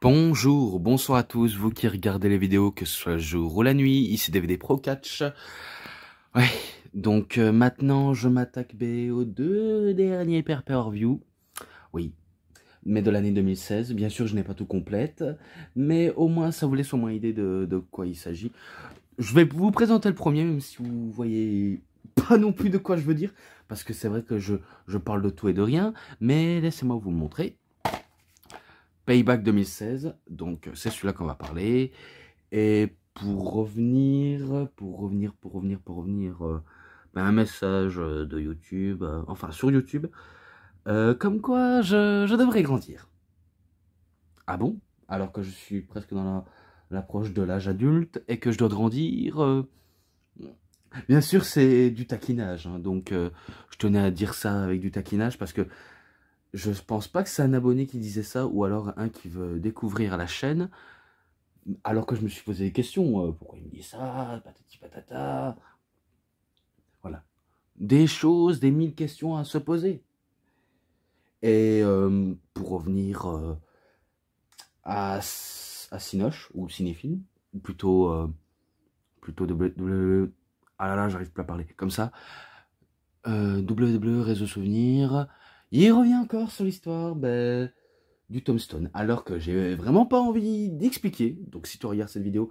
Bonjour, bonsoir à tous, vous qui regardez les vidéos, que ce soit le jour ou la nuit, ici DVD Pro Catch. Ouais, donc maintenant je m'attaque aux deux derniers per-view. Oui, mais de l'année 2016. Bien sûr, je n'ai pas tout complète, mais au moins ça vous laisse au moins idée de quoi il s'agit. Je vais vous présenter le premier, même si vous voyez pas non plus de quoi je veux dire, parce que c'est vrai que je parle de tout et de rien, mais laissez-moi vous le montrer. Payback 2016, donc c'est celui-là qu'on va parler. Et pour revenir, un message de YouTube, enfin sur YouTube, comme quoi je devrais grandir. Ah bon? Alors que je suis presque dans l'approche de l'âge adulte et que je dois grandir. Bien sûr, c'est du taquinage, hein, donc je tenais à dire ça avec du taquinage parce que je pense pas que c'est un abonné qui disait ça ou alors un qui veut découvrir la chaîne. Alors que je me suis posé des questions, pourquoi il me dit ça, patati patata. Voilà. Des choses, des mille questions à se poser. Et pour revenir à Cinoche, ou Cinéfilm, ou plutôt ah là là, j'arrive plus à parler, comme ça. WWE Réseau Souvenir. Il revient encore sur l'histoire du Tombstone, alors que j'ai vraiment pas envie d'expliquer. Donc si tu regardes cette vidéo,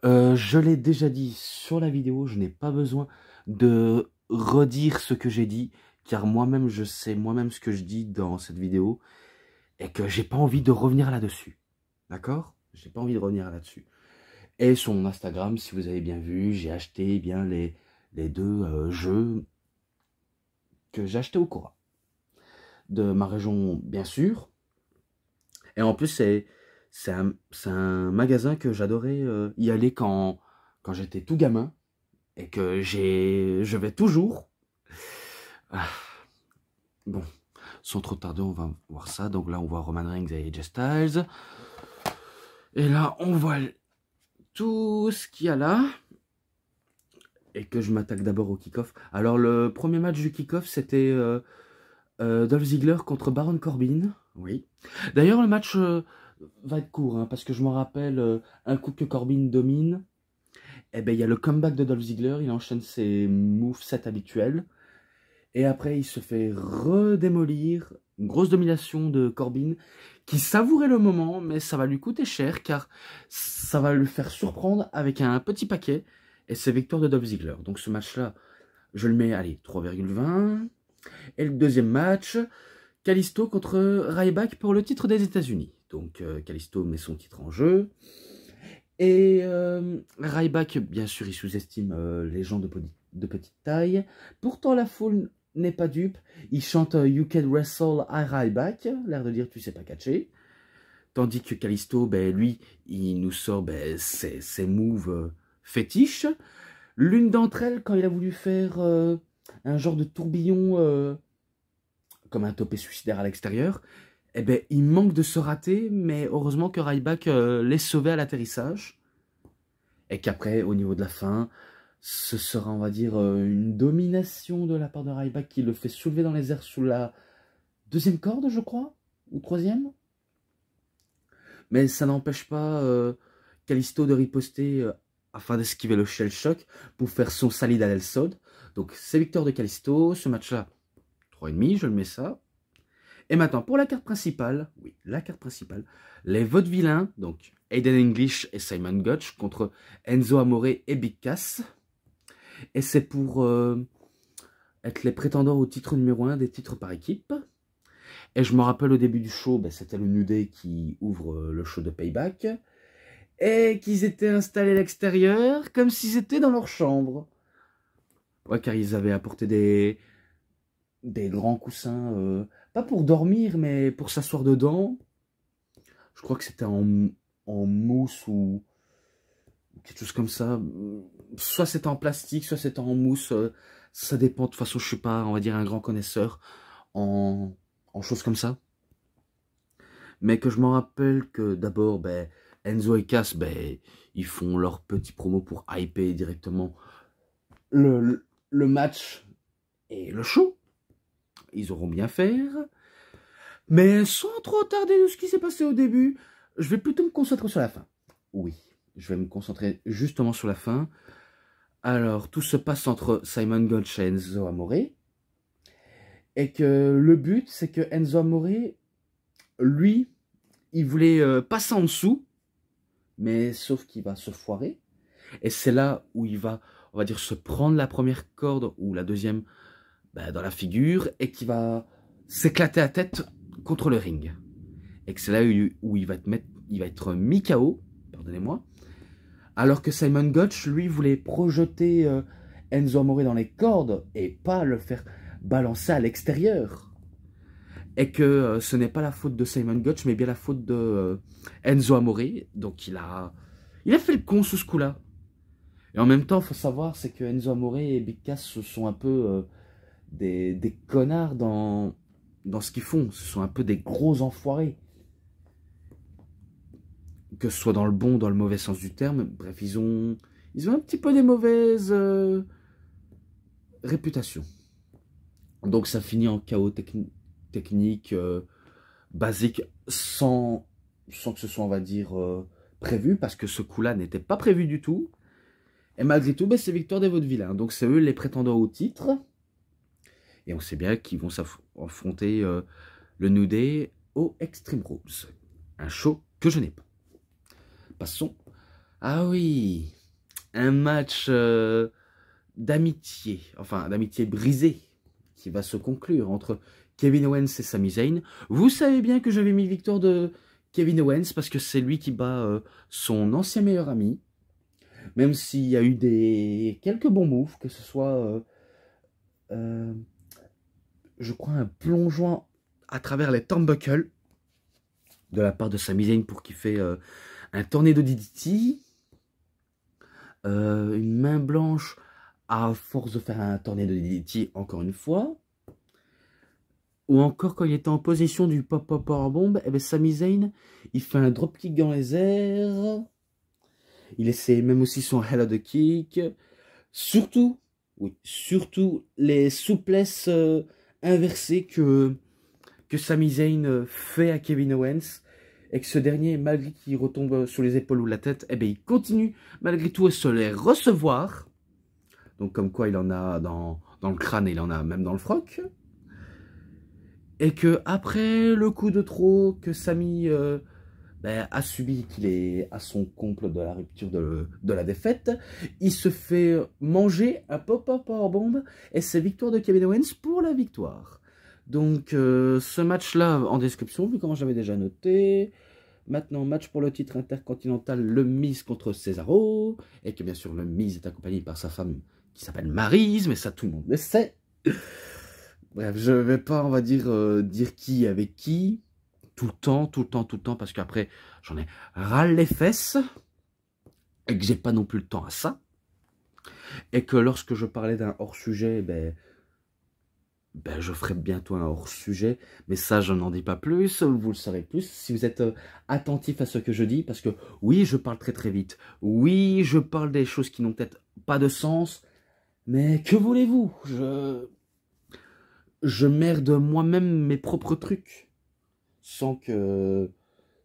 je l'ai déjà dit sur la vidéo, je n'ai pas besoin de redire ce que j'ai dit, car moi-même, je sais moi-même ce que je dis dans cette vidéo, et que j'ai pas envie de revenir là-dessus. D'accord? J'ai pas envie de revenir là-dessus. Et sur mon Instagram, si vous avez bien vu, j'ai acheté les deux jeux que j'ai achetés au Cora. De ma région, bien sûr. Et en plus, c'est un magasin que j'adorais y aller quand j'étais tout gamin. Et que je vais toujours. Ah, bon, sans trop tarder, on va voir ça. Donc là, on voit Roman Reigns et AJ Styles. Et là, on voit tout ce qu'il y a là. Et que je m'attaque d'abord au kick-off. Alors, le premier match du kick-off, c'était Dolph Ziggler contre Baron Corbin. Oui. D'ailleurs, le match va être court, hein, parce que je me rappelle un coup que Corbin domine. Et ben, il y a le comeback de Dolph Ziggler. Il enchaîne ses movesets habituels. Et après, il se fait redémolir. Une grosse domination de Corbin qui savourait le moment, mais ça va lui coûter cher car ça va le faire surprendre avec un petit paquet. Et c'est victoire de Dolph Ziggler. Donc ce match-là, je le mets, allez, 3,20. Et le deuxième match, Kalisto contre Ryback pour le titre des États-Unis. Donc Kalisto met son titre en jeu. Et Ryback, bien sûr, il sous-estime les gens de petite taille. Pourtant, la foule n'est pas dupe. Il chante You Can Wrestle I Ryback, l'air de dire tu sais pas catcher. Tandis que Kalisto, lui, il nous sort ses moves fétiches. L'une d'entre elles, quand il a voulu faire un genre de tourbillon comme un topé suicidaire à l'extérieur, il manque de se rater, mais heureusement que Ryback l'est sauvé à l'atterrissage. Et qu'après, au niveau de la fin, ce sera, on va dire, une domination de la part de Ryback qui le fait soulever dans les airs sous la deuxième corde, je crois, ou troisième. Mais ça n'empêche pas Kalisto de riposter afin d'esquiver le shell shock pour faire son salide à l'Elsod. Donc c'est victoire de Kalisto, ce match-là, 3,5, je le mets ça. Et maintenant, pour la carte principale, oui, la carte principale, les vaudevillains, donc Aiden English et Simon Gotch contre Enzo Amore et Big Cass. Et c'est pour être les prétendants au titre numéro 1 des titres par équipe. Et je me rappelle au début du show, c'était le New Day qui ouvre le show de Payback. Et qu'ils étaient installés à l'extérieur comme s'ils étaient dans leur chambre. Ouais, car ils avaient apporté des grands coussins, pas pour dormir, mais pour s'asseoir dedans. Je crois que c'était en mousse ou quelque chose comme ça. Soit c'était en plastique, soit c'était en mousse. Ça dépend. De toute façon, je suis pas, on va dire, un grand connaisseur en choses comme ça. Mais que je me rappelle que d'abord, Enzo et Cass, ils font leur petit promo pour hyper directement le match et le show. Ils auront bien faire. Mais sans trop tarder de ce qui s'est passé au début, je vais plutôt me concentrer sur la fin. Oui, je vais me concentrer justement sur la fin. Alors, tout se passe entre Simon Gotch et Enzo Amore. Et que le but, c'est que Enzo Amore, lui, il voulait passer en dessous, mais sauf qu'il va se foirer. Et c'est là où il va, on va dire, se prendre la première corde ou la deuxième dans la figure et qui va s'éclater la tête contre le ring. Et que c'est là où il va être mis KO, pardonnez-moi. Alors que Simon Gotch, lui, voulait projeter Enzo Amore dans les cordes et pas le faire balancer à l'extérieur. Et que ce n'est pas la faute de Simon Gotch, mais bien la faute de Enzo Amore. Donc il a fait le con sous ce coup-là. Et en même temps, il faut savoir, c'est que Enzo Amore et Big Cass sont un peu des connards dans ce qu'ils font. Ce sont un peu des gros enfoirés. Que ce soit dans le bon ou dans le mauvais sens du terme. Bref, ils ont un petit peu des mauvaises réputations. Donc ça finit en chaos technique basique sans que ce soit, on va dire, prévu. Parce que ce coup-là n'était pas prévu du tout. Et malgré tout, c'est victoire des Vaudevillains. Donc c'est eux les prétendants au titre. Et on sait bien qu'ils vont s'affronter le New Day au Extreme Rules. Un show que je n'ai pas. Passons. Ah oui, un match d'amitié, enfin d'amitié brisée, qui va se conclure entre Kevin Owens et Sami Zayn. Vous savez bien que j'avais mis victoire de Kevin Owens parce que c'est lui qui bat son ancien meilleur ami. Même s'il y a eu quelques bons moves, que ce soit, je crois, un plongeon à travers les turnbuckles de la part de Sami Zayn pour qu'il fait un tornado DDT, une main blanche à force de faire un tornado DDT encore une fois, ou encore quand il était en position du pop-up powerbomb, et Sami Zayn, il fait un dropkick dans les airs, il essaie même aussi son hell of the kick, surtout, oui, surtout les souplesses inversées que Sami Zayn fait à Kevin Owens, et que ce dernier, malgré qu'il retombe sur les épaules ou la tête, il continue malgré tout à se les recevoir. Donc comme quoi il en a dans le crâne et il en a même dans le froc. Et que après le coup de trop que Sami a subi, qu'il est à son comble de la rupture de la défaite, il se fait manger un pop-up powerbomb et c'est victoire de Kevin Owens pour la victoire. Donc ce match-là en description, vu comment j'avais déjà noté. Maintenant, match pour le titre intercontinental, le Miz contre Cesaro. Et que bien sûr, le Miz est accompagné par sa femme qui s'appelle Maryse, mais ça tout le monde le sait. Bref, je vais pas, on va dire, dire qui avec qui. Tout le temps, parce qu'après, j'en ai ras les fesses. Et que j'ai pas non plus le temps à ça. Et que lorsque je parlais d'un hors-sujet, je ferai bientôt un hors-sujet, mais ça, je n'en dis pas plus, vous le saurez plus si vous êtes attentif à ce que je dis, parce que oui, je parle très très vite, oui, je parle des choses qui n'ont peut-être pas de sens, mais que voulez-vous, je merde moi-même mes propres trucs, sans que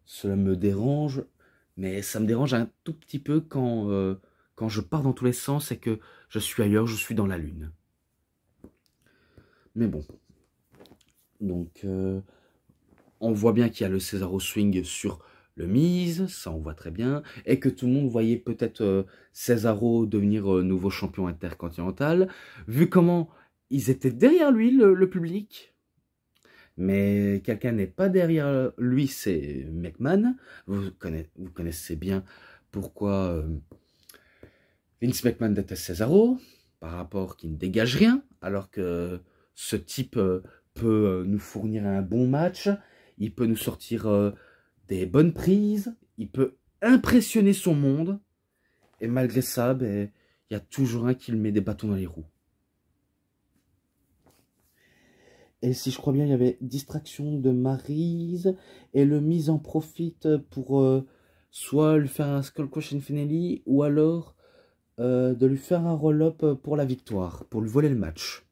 cela me dérange, mais ça me dérange un tout petit peu quand je pars dans tous les sens et que je suis ailleurs, je suis dans la lune. Mais bon, donc on voit bien qu'il y a le Cesaro Swing sur le Miz, ça on voit très bien, et que tout le monde voyait peut-être Cesaro devenir nouveau champion intercontinental, vu comment ils étaient derrière lui, le public. Mais quelqu'un n'est pas derrière lui, c'est McMahon. Vous connaissez bien pourquoi Vince McMahon déteste Cesaro, par rapport qu'il ne dégage rien, alors que ce type peut nous fournir un bon match, il peut nous sortir des bonnes prises, il peut impressionner son monde, et malgré ça, il y a toujours un qui lui met des bâtons dans les roues. Et si je crois bien, il y avait distraction de Maryse, et le Miz en profite pour soit lui faire un Skull Crushing Finale, ou alors de lui faire un roll-up pour la victoire, pour lui voler le match.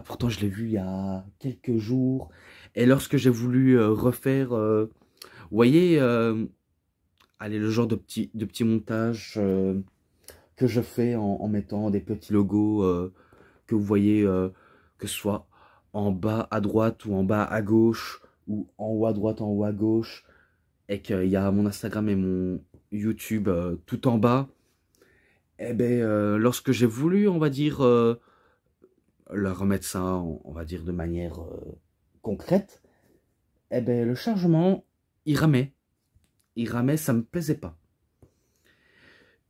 Pourtant, je l'ai vu il y a quelques jours. Et lorsque j'ai voulu refaire Vous voyez, allez, le genre de petits montages que je fais en mettant des petits logos que vous voyez, que ce soit en bas à droite ou en bas à gauche, ou en haut à droite, en haut à gauche, et qu'il y a mon Instagram et mon YouTube tout en bas. Eh ben, lorsque j'ai voulu, on va dire, leur remettre ça, on va dire, de manière concrète, eh ben, le chargement, il ramait. Il ramait, ça me plaisait pas.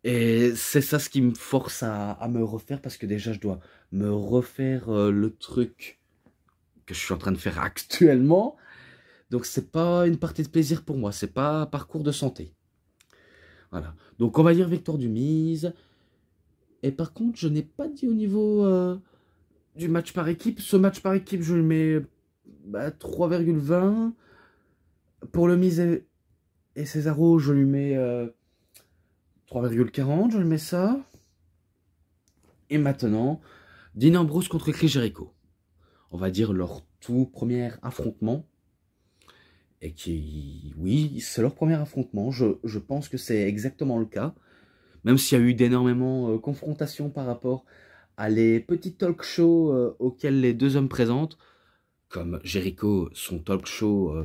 Et c'est ça ce qui me force à me refaire, parce que déjà, je dois me refaire le truc que je suis en train de faire actuellement. Donc, c'est pas une partie de plaisir pour moi, c'est pas un parcours de santé. Voilà. Donc, on va dire victoire du mise. Et par contre, je n'ai pas dit au niveau du match par équipe. Ce match par équipe, je le mets 3,20. Pour le mise et Cesaro, je lui mets 3,40. Je lui mets ça. Et maintenant, Dean Ambrose contre Chris Jericho. On va dire leur tout premier affrontement. Et qui, oui, c'est leur premier affrontement. Je pense que c'est exactement le cas. Même s'il y a eu d'énormément confrontations par rapport à les petits talk shows auxquels les deux hommes présentent, comme Jericho, son talk show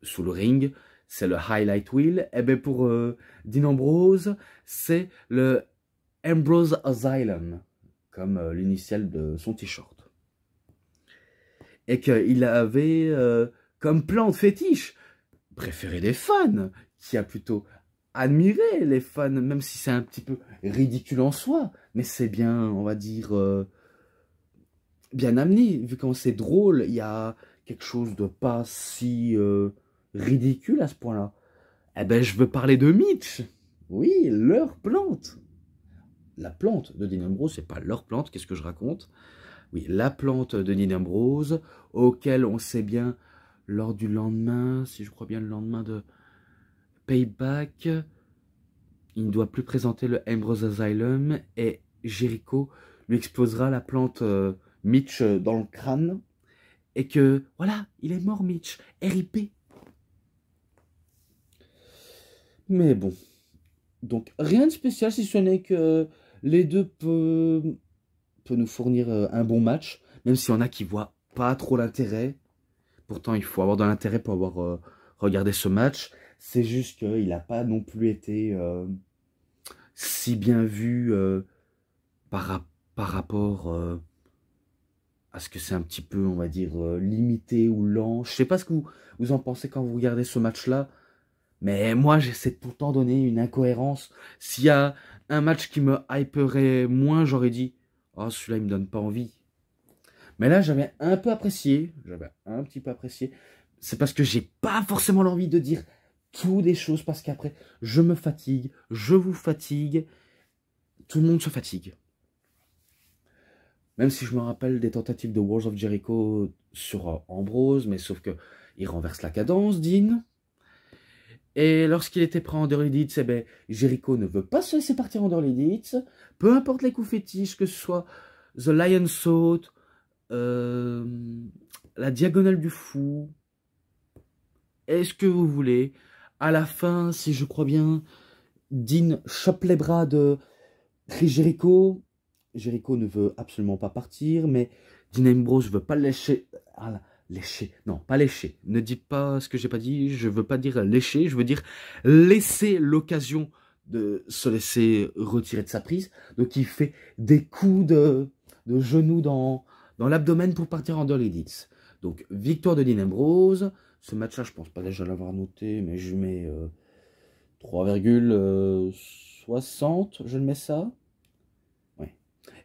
sous le ring, c'est le Highlight Wheel. Et bien pour Dean Ambrose, c'est le Ambrose Asylum, comme l'initiale de son t-shirt. Et qu'il avait comme plante fétiche préféré des fans, qui a plutôt admiré les fans, même si c'est un petit peu ridicule en soi, mais c'est bien, on va dire, bien amené, vu quand c'est drôle, il y a quelque chose de pas si ridicule à ce point-là. Eh ben, je veux parler de Mitch. Oui, leur plante. La plante de Dean Ambrose, c'est pas leur plante, qu'est-ce que je raconte? Oui, la plante de Dean Ambrose, auquel on sait bien, lors du lendemain, si je crois bien le lendemain de Payback, il ne doit plus présenter le Ambrose Asylum et Jericho lui explosera la plante Mitch dans le crâne. Et que, voilà, il est mort Mitch, RIP. Mais bon, donc rien de spécial si ce n'est que les deux peuvent nous fournir un bon match, même s'il y en a qui voient pas trop l'intérêt. Pourtant, il faut avoir de l'intérêt pour avoir regardé ce match. C'est juste qu'il n'a pas non plus été si bien vu par rapport à ce que c'est un petit peu, on va dire, limité ou lent. Je sais pas ce que vous en pensez quand vous regardez ce match-là, mais moi, j'essaie de tout le temps donner une incohérence. S'il y a un match qui me hyperait moins, j'aurais dit « Oh, celui-là, il me donne pas envie ». Mais là, j'avais un peu apprécié, j'avais un petit peu apprécié. C'est parce que j'ai pas forcément l'envie de dire tout des choses, parce qu'après, je me fatigue, je vous fatigue, tout le monde se fatigue. Même si je me rappelle des tentatives de Walls of Jericho sur Ambrose, mais sauf que il renverse la cadence, Dean. Et lorsqu'il était prêt en Dirty Deeds, eh ben, Jericho ne veut pas se laisser partir en Dirty Deeds. Peu importe les coups fétiches, que ce soit The Lion Saut, la diagonale du fou, est-ce que vous voulez. À la fin, si je crois bien, Dean chope les bras de Chris Jericho. Jericho ne veut absolument pas partir, mais Dean Ambrose ne veut pas lécher. Ah là, lécher. Non, pas lécher. Ne dites pas ce que j'ai pas dit. Je veux pas dire lécher. Je veux dire laisser l'occasion de se laisser retirer de sa prise. Donc il fait des coups de genoux dans l'abdomen pour partir en Dirty Deeds. Donc victoire de Dean Ambrose. Ce match-là, je pense pas déjà l'avoir noté, mais je mets 3,60. Je le mets ça.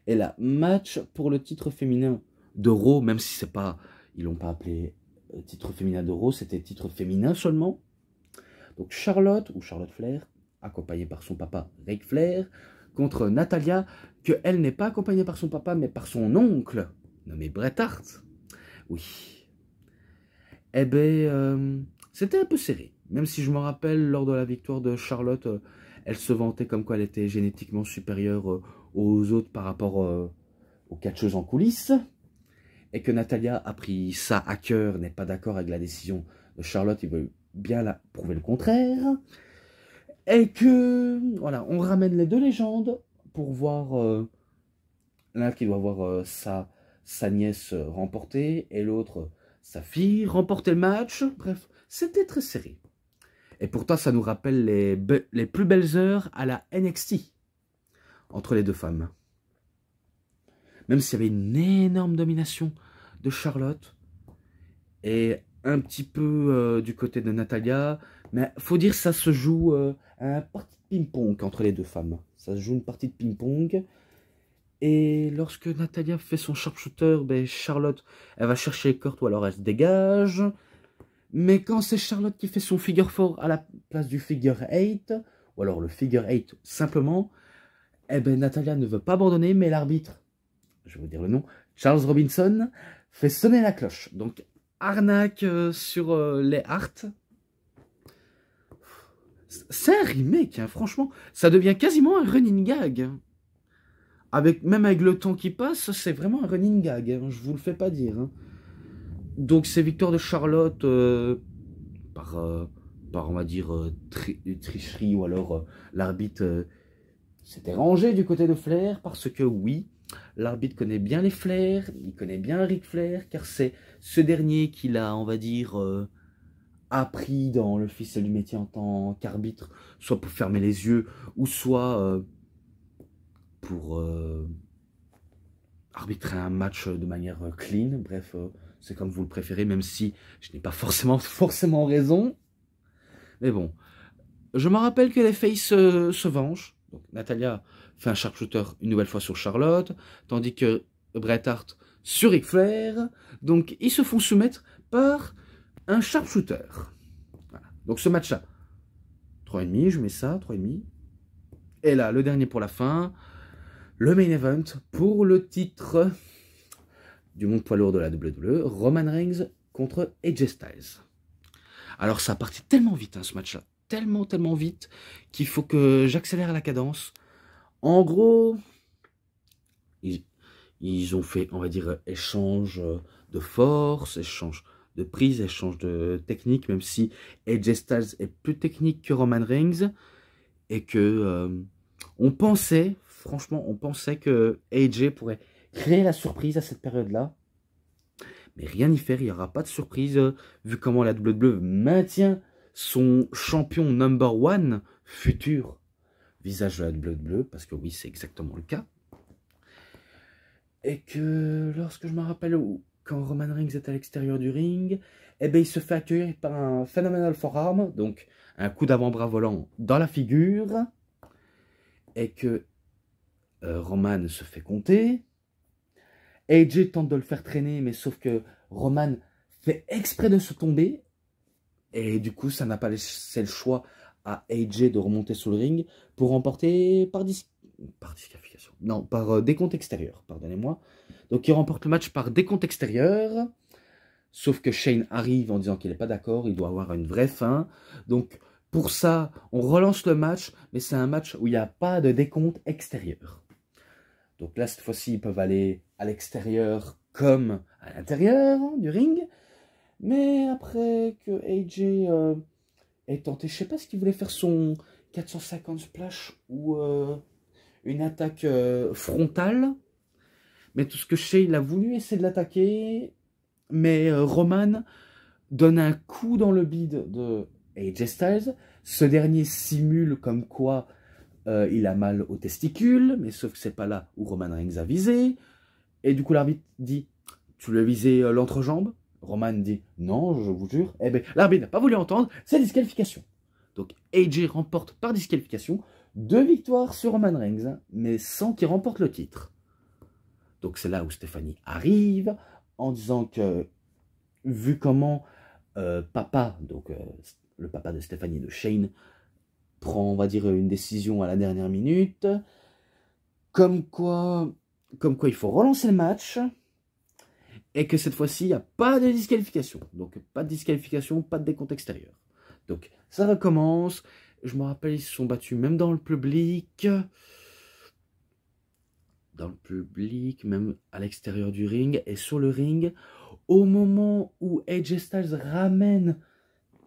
Et là, match pour le titre féminin de Raw, même si c'est pas, ils l'ont pas appelé titre féminin de Raw, c'était titre féminin seulement. Donc Charlotte, ou Charlotte Flair, accompagnée par son papa Ric Flair, contre Natalya, que elle n'est pas accompagnée par son papa, mais par son oncle, nommé Bret Hart. Oui. Eh ben, c'était un peu serré. Même si je me rappelle, lors de la victoire de Charlotte, elle se vantait comme quoi elle était génétiquement supérieure aux autres par rapport aux catcheuses en coulisses, et que Natalya a pris ça à cœur, n'est pas d'accord avec la décision de Charlotte, bien là prouver le contraire. Et que, voilà, on ramène les deux légendes pour voir l'un qui doit voir sa nièce remporter et l'autre sa fille remporter le match. Bref, c'était très serré. Et pourtant, ça nous rappelle les plus belles heures à la NXT entre les deux femmes. Même s'il y avait une énorme domination de Charlotte et un petit peu du côté de Natalya. Mais faut dire ça se joue à une partie de ping-pong entre les deux femmes. Ça se joue une partie de ping-pong. Et lorsque Natalya fait son sharpshooter, ben Charlotte, elle va chercher les cordes ou alors elle se dégage. Mais quand c'est Charlotte qui fait son figure 4 à la place du figure 8, ou alors le figure 8 simplement, eh ben Natalya ne veut pas abandonner, mais l'arbitre, je vais vous dire le nom, Charles Robinson, fait sonner la cloche. Donc, arnaque sur les Hart. C'est un remake, hein, franchement. Ça devient quasiment un running gag. Même avec le temps qui passe, c'est vraiment un running gag. Hein, je vous le fais pas dire. Hein. Donc, c'est victoire de Charlotte par, on va dire, tricherie ou alors l'arbitre s'était rangé du côté de Flair parce que oui, l'arbitre connaît bien les Flair, il connaît bien Ric Flair, car c'est ce dernier qui l'a, on va dire, appris dans le ficelle du métier en tant qu'arbitre, soit pour fermer les yeux, ou soit pour arbitrer un match de manière clean. Bref, c'est comme vous le préférez, même si je n'ai pas forcément raison. Mais bon, je me rappelle que les faces se vengent. Donc, Natalya fait un sharpshooter une nouvelle fois sur Charlotte, tandis que Bret Hart sur Ric Flair. Donc, ils se font soumettre par un sharpshooter. Voilà. Donc, ce match-là, 3,5, je mets ça, 3,5. Et là, le dernier pour la fin, le main event pour le titre du monde poids lourd de la WWE, Roman Reigns contre AJ Styles. Alors, ça a parti tellement vite, hein, ce match-là. Tellement vite qu'il faut que j'accélère la cadence. En gros, ils ont fait, on va dire, échange de force, échange de prise, échange de technique, même si AJ Styles est plus technique que Roman Reigns et que on pensait, franchement, on pensait que AJ pourrait créer la surprise à cette période-là. Mais rien n'y fait, il n'y aura pas de surprise vu comment la WWE maintient son champion number one futur visage de la WWE, parce que oui, c'est exactement le cas. Et que lorsque je me rappelle quand Roman Reigns est à l'extérieur du ring, eh ben, il se fait accueillir par un Phenomenal Forearm, donc un coup d'avant-bras volant dans la figure, et que Roman se fait compter. AJ tente de le faire traîner, mais sauf que Roman fait exprès de se tomber. Et du coup, ça n'a pas laissé le choix à AJ de remonter sur le ring pour remporter par disqualification. Non, par décompte extérieur, pardonnez-moi. Donc, il remporte le match par décompte extérieur. Sauf que Shane arrive en disant qu'il n'est pas d'accord, il doit avoir une vraie fin. Donc, pour ça, on relance le match, mais c'est un match où il n'y a pas de décompte extérieur. Donc là, cette fois-ci, ils peuvent aller à l'extérieur comme à l'intérieur du ring. Mais après que AJ ait tenté, je sais pas ce qu'il voulait faire, son 450 splash ou une attaque frontale. Mais tout ce que je sais, il a voulu essayer de l'attaquer. Mais Roman donne un coup dans le bide de AJ Styles. Ce dernier simule comme quoi il a mal aux testicules, mais sauf que c'est pas là où Roman Reigns a visé. Et du coup, l'arbitre dit, tu lui as visé l'entrejambe? Roman dit, non, je vous jure. Eh bien, l'arbitre n'a pas voulu entendre, c'est disqualification. Donc, AJ remporte par disqualification 2 victoires sur Roman Reigns, hein, mais sans qu'il remporte le titre. Donc, c'est là où Stephanie arrive, en disant que, vu comment papa, donc le papa de Stephanie, de Shane, prend, on va dire, une décision à la dernière minute, comme quoi il faut relancer le match, et que cette fois-ci, il n'y a pas de disqualification. Donc, pas de disqualification, pas de décompte extérieur. Donc, ça recommence. Je me rappelle, ils se sont battus même dans le public. Dans le public, même à l'extérieur du ring. Et sur le ring, au moment où AJ Styles ramène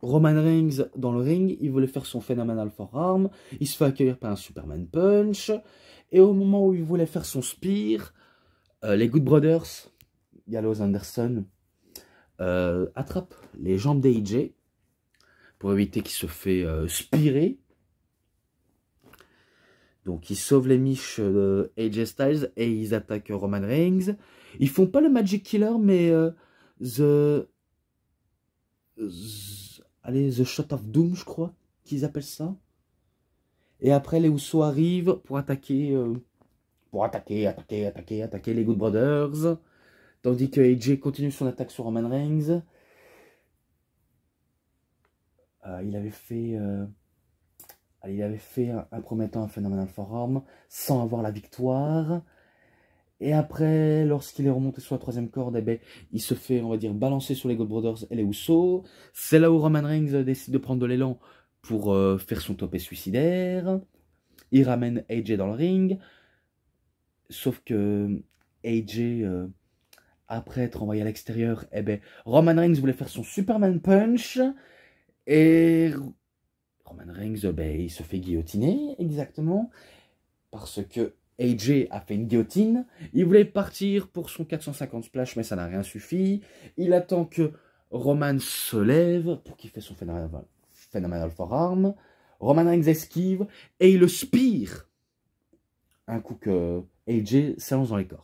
Roman Reigns dans le ring, il voulait faire son Phenomenal Forearm, il se fait accueillir par un Superman Punch, et au moment où il voulait faire son spear, les Good Brothers, Gallows Anderson, attrapent les jambes d'AJ pour éviter qu'il se fait spearer. Donc ils sauvent les miches de AJ Styles et ils attaquent Roman Reigns. Ils font pas le Magic Killer, mais allez, The Shot of Doom, je crois qu'ils appellent ça. Et après, les Usos arrivent pour attaquer les Good Brothers. Tandis que AJ continue son attaque sur Roman Reigns. Il avait fait un premier temps un Phenomenal Forearm sans avoir la victoire. Et après, lorsqu'il est remonté sur la troisième corde, eh ben, il se fait, on va dire, balancer sur les Good Brothers et les Usos. C'est là où Roman Reigns décide de prendre de l'élan pour faire son topé suicidaire. Il ramène AJ dans le ring. Sauf que AJ, après être envoyé à l'extérieur, eh ben, Roman Reigns voulait faire son Superman Punch. Et Roman Reigns, ben, il se fait guillotiner, exactement. Parce que AJ a fait une guillotine. Il voulait partir pour son 450 splash, mais ça n'a rien suffi. Il attend que Roman se lève pour qu'il fasse son Phenomenal Forearm. Roman Reigns esquive et il le spire. Un coup que AJ s'allonge dans les cordes.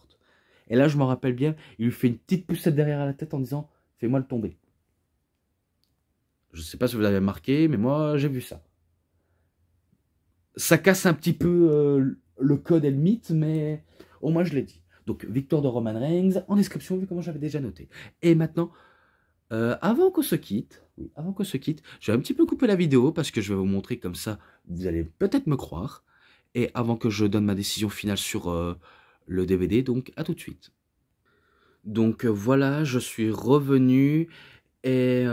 Et là, je me rappelle bien, il lui fait une petite poussette derrière à la tête en disant « Fais-moi le tomber ». Je ne sais pas si vous avez remarqué, mais moi, j'ai vu ça. Ça casse un petit peu le code et le mythe, mais au moins, je l'ai dit. Donc, victoire de Roman Reigns, en description, vu comment j'avais déjà noté. Et maintenant, avant qu'on se quitte, je vais un petit peu couper la vidéo, parce que je vais vous montrer comme ça, vous allez peut-être me croire. Et avant que je donne ma décision finale sur le DVD, donc à tout de suite. Donc voilà, je suis revenu et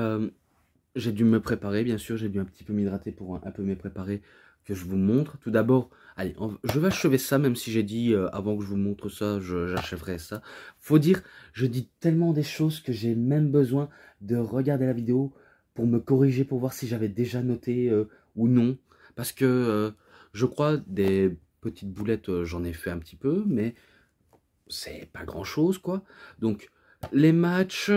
j'ai dû me préparer, bien sûr, j'ai dû un petit peu m'hydrater pour un peu me préparer, que je vous montre. Tout d'abord, allez, je vais achever ça, même si j'ai dit avant que je vous montre ça, j'achèverai ça. Faut dire, je dis tellement des choses que j'ai même besoin de regarder la vidéo pour me corriger, pour voir si j'avais déjà noté ou non. Parce que je crois des petites boulettes, j'en ai fait un petit peu, mais c'est pas grand chose, quoi. Donc, les matchs,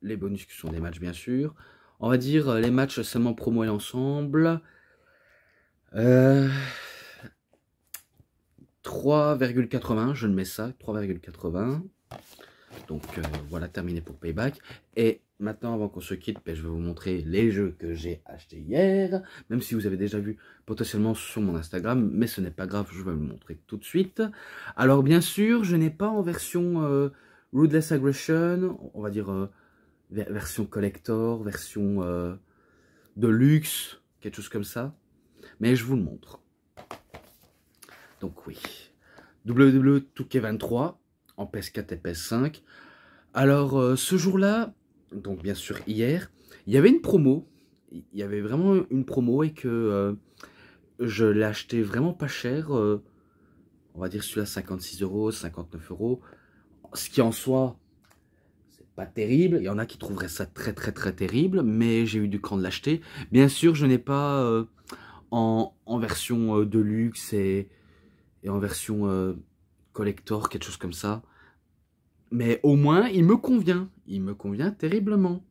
les bonus qui sont des matchs, bien sûr. On va dire les matchs seulement promo et ensemble. 3,80, je le mets ça, 3,80. Donc voilà, terminé pour Payback. Et maintenant, avant qu'on se quitte, ben, je vais vous montrer les jeux que j'ai achetés hier. Même si vous avez déjà vu potentiellement sur mon Instagram, mais ce n'est pas grave, je vais vous montrer tout de suite. Alors bien sûr, je n'ai pas en version Ruthless Aggression, on va dire version collector, version de luxe, quelque chose comme ça. Mais je vous le montre. Donc oui, WWE 2K23 en PS4 et PS5. Alors ce jour-là, donc bien sûr hier, il y avait une promo. Il y avait vraiment une promo et que je l'ai acheté vraiment pas cher. On va dire celui-là 56 €, 59 €. Ce qui en soi, c'est pas terrible. Il y en a qui trouveraient ça très terrible, mais j'ai eu du cran de l'acheter. Bien sûr, je n'ai pas en version de luxe et en version collector, quelque chose comme ça. Mais au moins, il me convient terriblement.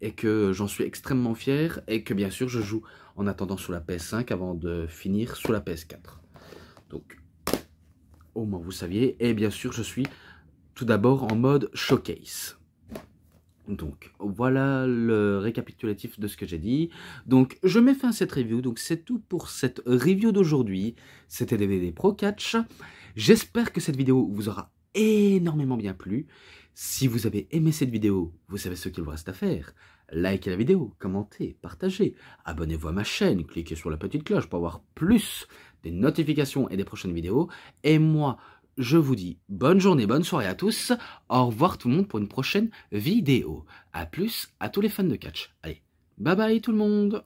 Et que j'en suis extrêmement fier. Et que bien sûr, je joue en attendant sur la PS5 avant de finir sur la PS4. Donc, au moins vous saviez. Et bien sûr, je suis tout d'abord en mode showcase. Donc, voilà le récapitulatif de ce que j'ai dit. Donc, je mets fin à cette review. Donc, c'est tout pour cette review d'aujourd'hui. C'était DVD Pro Catch. J'espère que cette vidéo vous aura énormément bien plu. Si vous avez aimé cette vidéo, vous savez ce qu'il vous reste à faire. Likez la vidéo, commentez, partagez, abonnez-vous à ma chaîne, cliquez sur la petite cloche pour avoir plus des notifications et des prochaines vidéos. Et moi, je vous dis bonne journée, bonne soirée à tous. Au revoir tout le monde pour une prochaine vidéo. A plus à tous les fans de catch. Allez, bye bye tout le monde.